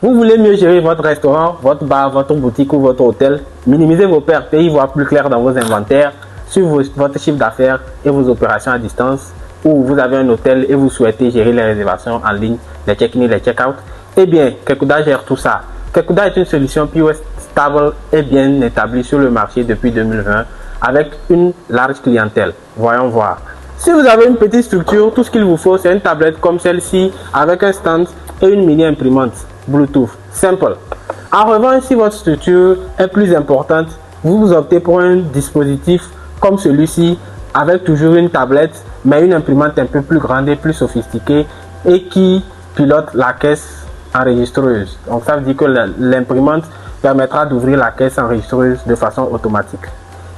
Vous voulez mieux gérer votre restaurant, votre bar, votre boutique ou votre hôtel, minimiser vos pertes et y voir plus clair dans vos inventaires, suivre votre chiffre d'affaires et vos opérations à distance, ou vous avez un hôtel et vous souhaitez gérer les réservations en ligne, les check-in et les check-out, eh bien, Kekuda gère tout ça. Kekuda est une solution POS stable et bien établie sur le marché depuis 2020 avec une large clientèle. Voyons voir. Si vous avez une petite structure, tout ce qu'il vous faut, c'est une tablette comme celle-ci avec un stand et une mini imprimante Bluetooth. Simple. En revanche, si votre structure est plus importante, vous optez pour un dispositif comme celui-ci avec toujours une tablette, mais une imprimante un peu plus grande et plus sophistiquée et qui pilote la caisse enregistreuse. Donc ça veut dire que l'imprimante permettra d'ouvrir la caisse enregistreuse de façon automatique.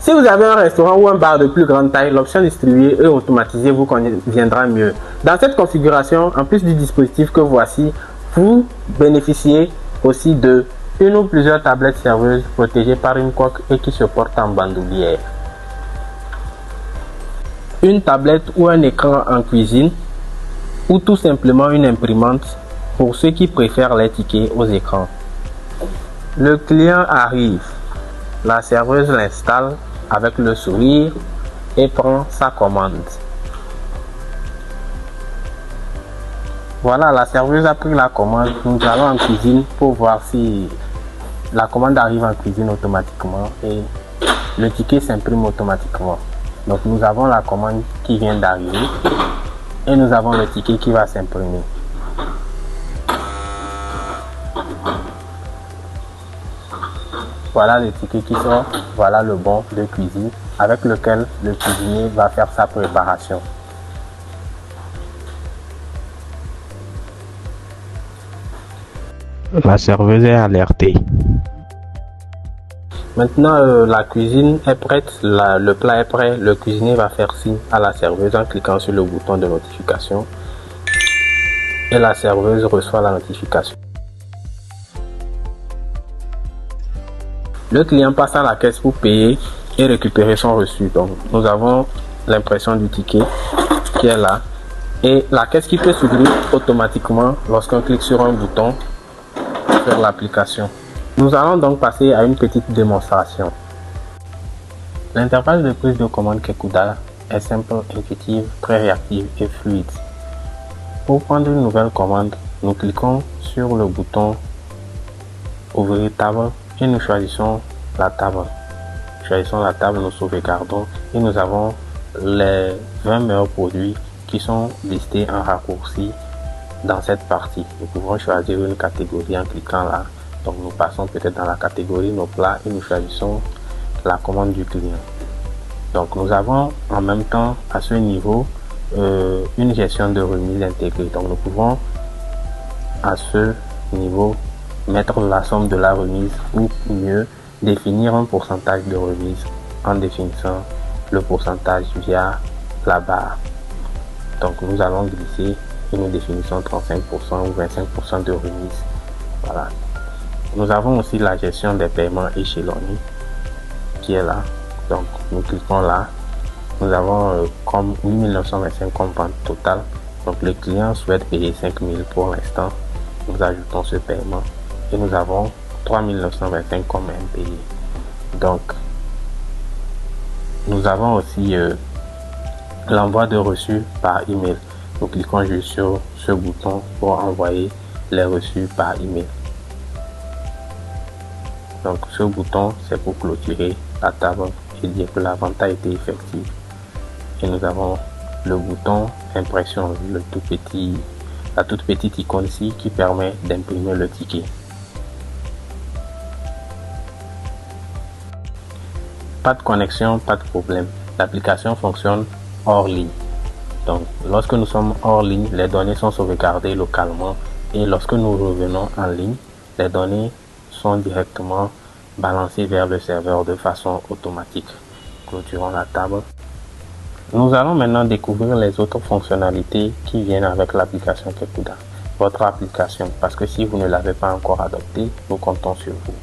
Si vous avez un restaurant ou un bar de plus grande taille, l'option distribuer et automatiser vous conviendra mieux. Dans cette configuration, en plus du dispositif que voici, vous bénéficiez aussi de une ou plusieurs tablettes serveuses protégées par une coque et qui se portent en bandoulière. Une tablette ou un écran en cuisine ou tout simplement une imprimante pour ceux qui préfèrent les tickets aux écrans. Le client arrive, la serveuse l'installe avec le sourire et prend sa commande. Voilà, la serveuse a pris la commande. Nous allons en cuisine pour voir si la commande arrive en cuisine automatiquement et le ticket s'imprime automatiquement. Donc nous avons la commande qui vient d'arriver et nous avons le ticket qui va s'imprimer. Voilà le ticket qui sort, voilà le bon de cuisine avec lequel le cuisinier va faire sa préparation. La serveuse est alertée. Maintenant, la cuisine est prête, le plat est prêt. Le cuisinier va faire signe à la serveuse en cliquant sur le bouton de notification. Et la serveuse reçoit la notification. Le client passe à la caisse pour payer et récupérer son reçu. Donc, nous avons l'impression du ticket qui est là. Et la caisse qui peut s'ouvrir automatiquement lorsqu'on clique sur un bouton sur l'application. Nous allons donc passer à une petite démonstration. L'interface de prise de commande Kekuda est simple, intuitive, très réactive et fluide. Pour prendre une nouvelle commande, nous cliquons sur le bouton Ouvrir table et nous choisissons la table. Nous sauvegardons et nous avons les 20 meilleurs produits qui sont listés en raccourci dans cette partie. Nous pouvons choisir une catégorie en cliquant là. Donc nous passons peut-être dans la catégorie nos plats et nous choisissons la commande du client. Donc nous avons en même temps à ce niveau une gestion de remise intégrée. Donc nous pouvons à ce niveau mettre la somme de la remise ou mieux définir un pourcentage de remise en définissant le pourcentage via la barre. Donc nous allons glisser et nous définissons 35% ou 25% de remise. Voilà. Nous avons aussi la gestion des paiements échelonnés qui est là. Donc nous cliquons là. Nous avons comme 8925 comme vente totale. Donc le client souhaite payer 5000 pour l'instant. Nous ajoutons ce paiement et nous avons 3925 comme impayé. Donc nous avons aussi l'envoi de reçus par email. Nous cliquons juste sur ce bouton pour envoyer les reçus par email. Donc ce bouton c'est pour clôturer la table et dire que la vente a été effective. Et nous avons le bouton impression, la toute petite icône ici qui permet d'imprimer le ticket. Pas de connexion, pas de problème. L'application fonctionne hors ligne. Donc lorsque nous sommes hors ligne, les données sont sauvegardées localement et lorsque nous revenons en ligne, les données sont directement balancées vers le serveur de façon automatique. Clôturons la table. Nous allons maintenant découvrir les autres fonctionnalités qui viennent avec l'application Kekuda. Votre application, parce que si vous ne l'avez pas encore adoptée, nous comptons sur vous.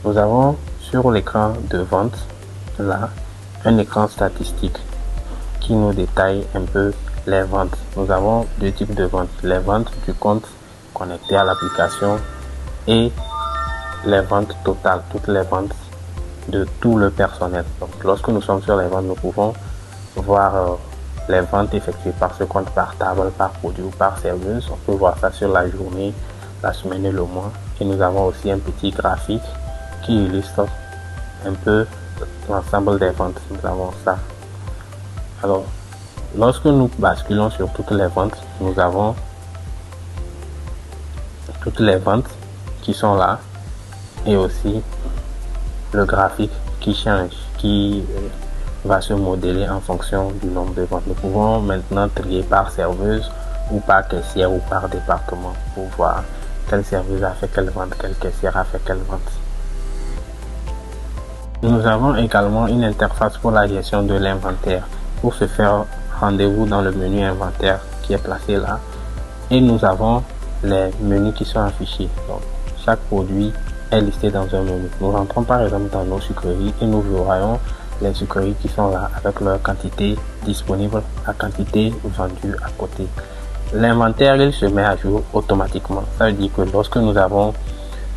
Nous avons sur l'écran de vente, là, un écran statistique qui nous détaille un peu les ventes. Nous avons deux types de ventes. Les ventes du compte connecté à l'application et les ventes totales, toutes les ventes de tout le personnel. Donc, lorsque nous sommes sur les ventes, nous pouvons voir les ventes effectuées par ce compte, par table, par produit ou par serveuse. On peut voir ça sur la journée, la semaine et le mois. Et nous avons aussi un petit graphique qui illustre un peu l'ensemble des ventes. Nous avons ça. Alors, lorsque nous basculons sur toutes les ventes, nous avons toutes les ventes qui sont là et aussi le graphique qui change, qui va se modeler en fonction du nombre de ventes. Nous pouvons maintenant trier par serveuse ou par caissière ou par département pour voir quelle serveuse a fait quelle vente, quelle caissière a fait quelle vente. Nous avons également une interface pour la gestion de l'inventaire. Pour ce faire, rendez-vous dans le menu inventaire qui est placé là et nous avons les menus qui sont affichés. Donc, chaque produit est listé dans un menu. Nous rentrons par exemple dans nos sucreries et nous voyons les sucreries qui sont là avec leur quantité disponible, la quantité vendue à côté. L'inventaire, il se met à jour automatiquement. Ça veut dire que lorsque nous avons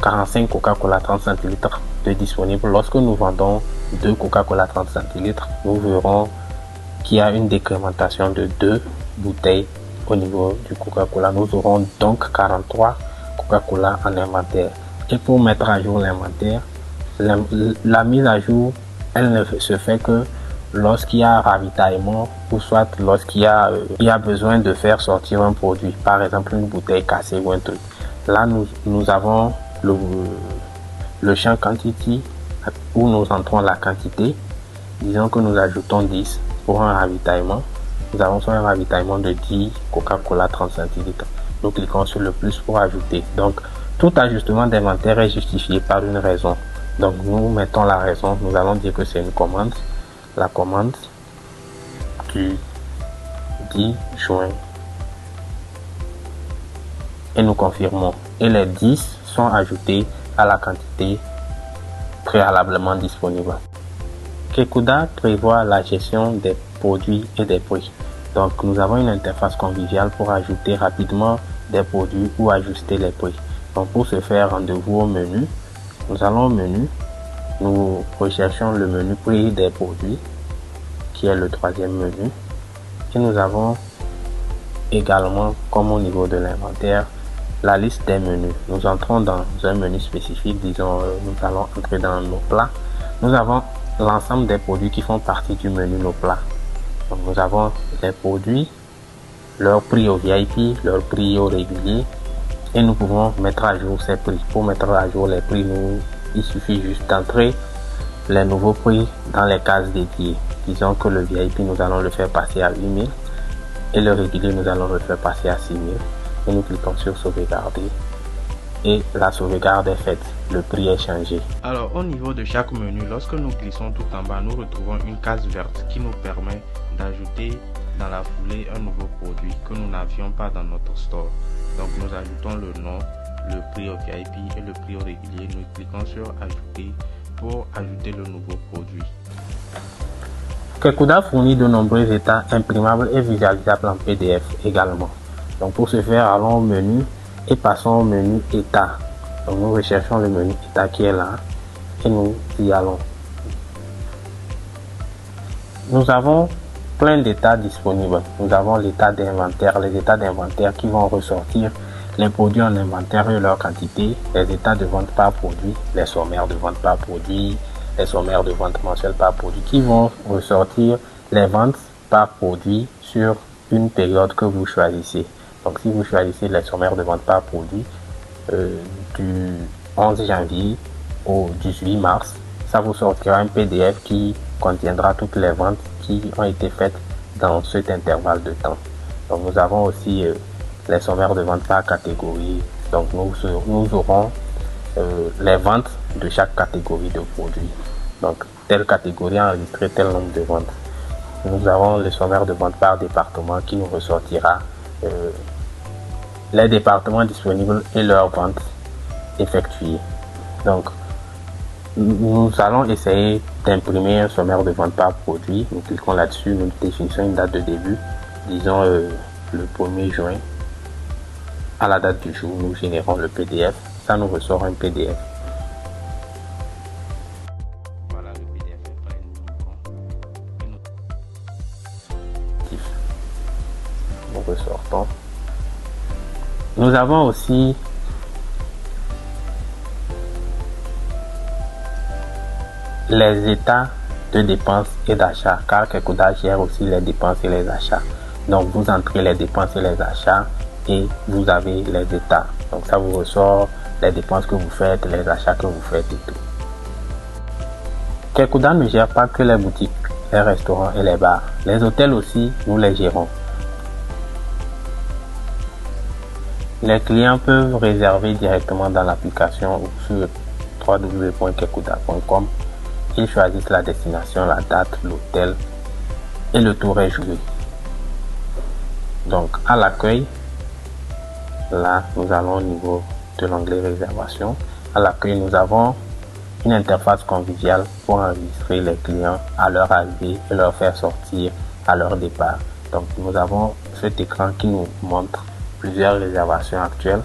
45 Coca-Cola 30 centilitres de disponibles, lorsque nous vendons 2 Coca-Cola 30 centilitres, nous verrons qu'il y a une décrémentation de 2 bouteilles au niveau du Coca-Cola. Nous aurons donc 43 Coca-Cola en inventaire. Et pour mettre à jour l'inventaire, la mise à jour, elle ne se fait que lorsqu'il y a ravitaillement ou soit lorsqu'il y a besoin de faire sortir un produit, par exemple une bouteille cassée ou un truc. Là, nous avons le champ quantity où nous entrons la quantité. Disons que nous ajoutons 10 pour un ravitaillement. Nous avons soit un ravitaillement de 10 Coca-Cola 30 centilitres. Nous cliquons sur le plus pour ajouter. Donc, tout ajustement d'inventaire est justifié par une raison. Donc, nous mettons la raison. Nous allons dire que c'est une commande. La commande du 10 juin. Et nous confirmons. Et les 10 sont ajoutés à la quantité préalablement disponible. Kekuda prévoit la gestion des produits et des prix. Donc, nous avons une interface conviviale pour ajouter rapidement des produits ou ajuster les prix. Donc, pour ce faire, rendez-vous au menu. Nous allons au menu. Nous recherchons le menu prix des produits, qui est le troisième menu. Et nous avons également, comme au niveau de l'inventaire, la liste des menus. Nous entrons dans un menu spécifique. Disons, nous allons entrer dans nos plats. Nous avons l'ensemble des produits qui font partie du menu nos plats. Donc, nous avons les produits, leur prix au VIP, leur prix au régulier et nous pouvons mettre à jour ces prix. Pour mettre à jour les prix, il suffit juste d'entrer les nouveaux prix dans les cases dédiées. Disons que le VIP, nous allons le faire passer à 8000 et le régulier, nous allons le faire passer à 6000 et nous cliquons sur sauvegarder. Et la sauvegarde est faite, le prix est changé. Alors au niveau de chaque menu, lorsque nous glissons tout en bas, nous retrouvons une case verte qui nous permet d'ajouter dans la foulée un nouveau produit que nous n'avions pas dans notre store. Donc nous ajoutons le nom, le prix au VIP et le prix au régulier. Nous cliquons sur ajouter pour ajouter le nouveau produit. Kekuda fournit de nombreux états imprimables et visualisables en PDF également. Donc pour ce faire, allons au menu et passons au menu état. Donc nous recherchons le menu état qui est là et nous y allons. Nous avons plein d'états disponibles. Nous avons l'état d'inventaire, les états d'inventaire qui vont ressortir les produits en inventaire et leur quantité, les états de vente par produit, les sommaires de vente par produit, les sommaires de vente mensuelle par produit qui vont ressortir les ventes par produit sur une période que vous choisissez. Donc si vous choisissez les sommaires de vente par produit du 11 janvier au 18 mars, ça vous sortira un PDF qui contiendra toutes les ventes qui ont été faites dans cet intervalle de temps. Donc nous avons aussi les sommaires de vente par catégorie. Donc nous aurons les ventes de chaque catégorie de produits. Donc telle catégorie a enregistré tel nombre de ventes. Nous avons le sommaire de vente par département qui nous ressortira les départements disponibles et leurs ventes effectuées. Donc nous allons essayer d'imprimer un sommaire de vente par produit. Nous cliquons là-dessus, nous définissons une date de début, disons le 1er juin. À la date du jour, nous générons le PDF ça nous ressort un PDF. Voilà le PDF est prêt. Nous ressortons. Nous avons aussi les états de dépenses et d'achats, car Kekuda gère aussi les dépenses et les achats. Donc vous entrez les dépenses et les achats et vous avez les états. Donc ça vous ressort les dépenses que vous faites, les achats que vous faites et tout. Kekuda ne gère pas que les boutiques, les restaurants et les bars. Les hôtels aussi, nous les gérons. Les clients peuvent réserver directement dans l'application ou sur www.kekuda.com. Ils choisissent la destination, la date, l'hôtel et le tour est joué. Donc à l'accueil, là nous allons au niveau de l'onglet réservation. À l'accueil, nous avons une interface conviviale pour enregistrer les clients à leur arrivée et leur faire sortir à leur départ. Donc nous avons cet écran qui nous montre plusieurs réservations actuelles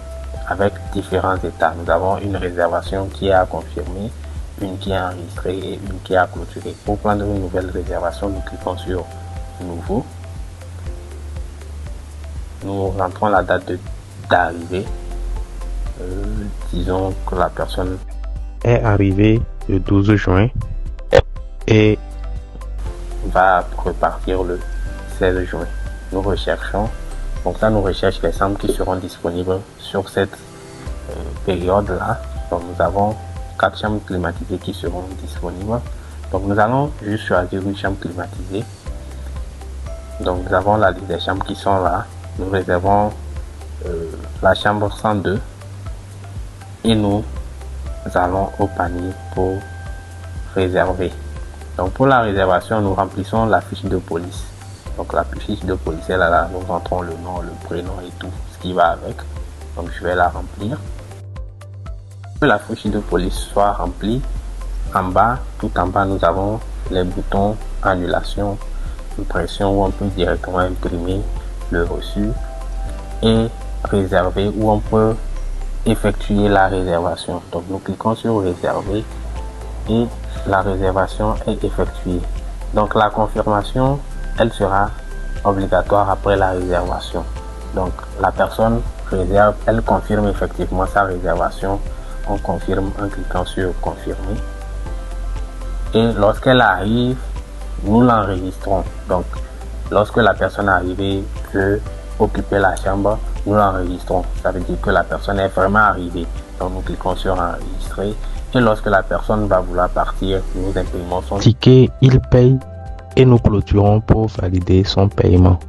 avec différents états. Nous avons une réservation qui est à confirmer, une qui est enregistrée et une qui est à clôturer. Pour prendre une nouvelle réservation, nous cliquons sur Nouveau. Nous rentrons la date d'arrivée. Disons que la personne est arrivée le 12 juin et va repartir le 16 juin. Nous recherchons. Donc là, nous recherchons les chambres qui seront disponibles sur cette période-là. Donc nous avons 4 chambres climatisées qui seront disponibles. Donc nous allons juste choisir une chambre climatisée. Donc nous avons la liste des chambres qui sont là. Nous réservons la chambre 102 et nous allons au panier pour réserver. Donc pour la réservation, nous remplissons la fiche de police. Donc la fiche de police est là, nous rentrons le nom, le prénom et tout ce qui va avec. Donc je vais la remplir. Que la fiche de police soit remplie, en bas, tout en bas, nous avons les boutons annulation, impression où on peut directement imprimer le reçu et réserver où on peut effectuer la réservation. Donc nous cliquons sur réserver et la réservation est effectuée. Donc la confirmation, elle sera obligatoire après la réservation. Donc la personne réserve, elle confirme effectivement sa réservation. On confirme en cliquant sur confirmer. Et lorsqu'elle arrive, nous l'enregistrons. Donc lorsque la personne arrivée veut occuper la chambre, nous l'enregistrons. Ça veut dire que la personne est vraiment arrivée. Donc nous cliquons sur enregistrer. Et lorsque la personne va vouloir partir, nous imprimons son ticket, il paye et nous clôturons pour valider son paiement.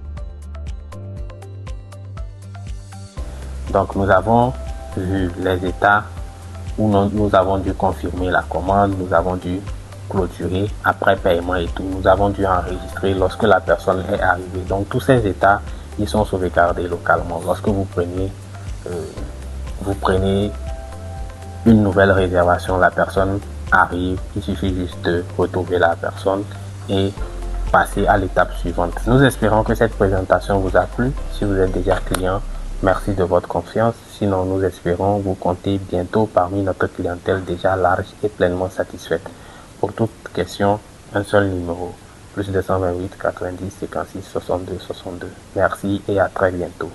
Donc nous avons vu les états où nous avons dû confirmer la commande, nous avons dû clôturer après paiement et tout. Nous avons dû enregistrer lorsque la personne est arrivée. Donc tous ces états, ils sont sauvegardés localement. Lorsque vous prenez une nouvelle réservation, la personne arrive, il suffit juste de retrouver la personne et passer à l'étape suivante. Nous espérons que cette présentation vous a plu. Si vous êtes déjà client, merci de votre confiance. Sinon, nous espérons vous compter bientôt parmi notre clientèle déjà large et pleinement satisfaite. Pour toute question, un seul numéro, +228 90 56 62 62. Merci et à très bientôt.